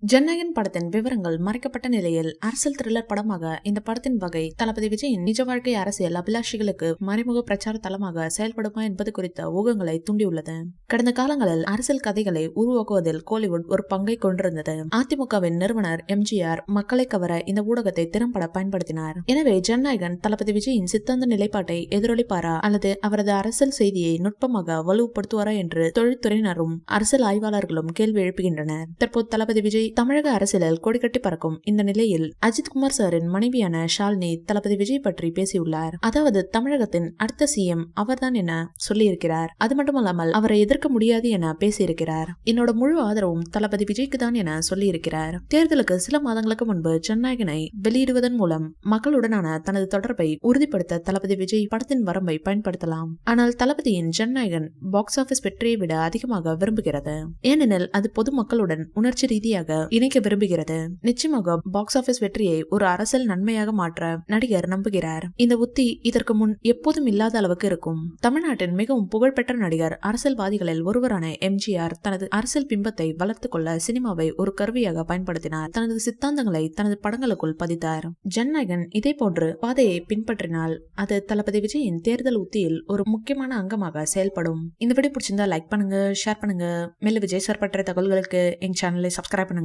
ஜனநாயகன் படத்தின் விவரங்கள் மறைக்கப்பட்ட நிலையில் அரசியல் த்ரில்லர் படமாக இந்த படத்தின் வகை தளபதி விஜயின் நிஜ வாழ்க்கை அரசியல் அபிலாஷிகளுக்கு மறைமுக பிரச்சார தளமாக செயல்படுமா என்பது குறித்த ஊகங்களை தூண்டியுள்ளது. கடந்த காலங்களில் அரசியல் கதைகளை உருவாக்குவதில் கோலிவுட் ஒரு பங்கை கொண்டிருந்தது. அதிமுகவின் நிறுவனர் எம்ஜிஆர் மக்களை கவர இந்த ஊடகத்தை திறம்பட பயன்படுத்தினார். எனவே ஜனநாயகன் தளபதி விஜயின் சித்தாந்த நிலைப்பாட்டை எதிரொலிப்பாரா அல்லது அவரது அரசியல் செய்தியை நுட்பமாக வலுப்படுத்துவாரா என்று தொழில்துறையினரும் அரசியல் ஆய்வாளர்களும் கேள்வி எழுப்புகின்றனர். தற்போது தளபதி விஜய் தமிழக அரசியலில் கொடிகட்டி பறக்கும் இந்த நிலையில் அஜித்குமார் சாரின் மனைவியான ஷாலினி தளபதி விஜய் பற்றி பேசியுள்ளார். அதாவது தமிழகத்தின் அடுத்த சிஎம் அவர்தான் என சொல்லியிருக்கிறார். அது மட்டுமல்லாமல் அவரை எதிர்க்க முடியாது என பேசியிருக்கிறார். என்னோட முழு ஆதரவும் தளபதி விஜய்க்கு தான் என சொல்லியிருக்கிறார். தேர்தலுக்கு சில மாதங்களுக்கு முன்பு ஜனநாயகனை வெளியிடுவதன் மூலம் மக்களுடனான தனது தொடர்பை உறுதிப்படுத்த தளபதி விஜய் படத்தின் வரம்பை பயன்படுத்தலாம். ஆனால் தளபதியின் ஜனநாயகன் பாக்ஸ் ஆபீஸ் வெற்றியை விட அதிகமாக விரும்புகிறது. ஏனெனில் அது பொதுமக்களுடன் உணர்ச்சி ரீதியாக இணைக்க விரும்புகிறது. நிச்சயமாக பாக்ஸ் ஆபீஸ் வெற்றியை ஒரு அரசியல் நன்மையாக மாற்ற நடிகர் நம்புகிறார். இந்த உத்தி இதற்கு முன் எப்போதும் இல்லாத அளவுக்கு இருக்கும். தமிழ்நாட்டின் மிகவும் புகழ்பெற்ற நடிகர் அரசியல்வாதிகளில் ஒருவரான எம்ஜிஆர் தனது அரசியல் பிம்பத்தை வளர்த்துக் கொள்ள சினிமாவை ஒரு கருவியாக பயன்படுத்தினார். தனது சித்தாந்தங்களை தனது படங்களுக்குள் பதித்தார். ஜனநாயகன் இதே போன்று பாதையை பின்பற்றினால் அது தளபதி விஜயின் தேர்தல் உத்தியில் ஒரு முக்கியமான அங்கமாக செயல்படும். இந்த வீடியோ பிடிச்சிருந்தா லைக் பண்ணுங்க, ஷேர் பண்ணுங்க. மேலும் விஜய் சார் பற்றிய தகவல்களுக்கு எங்க சேனலை சப்ஸ்கிரைப் பண்ணுங்க.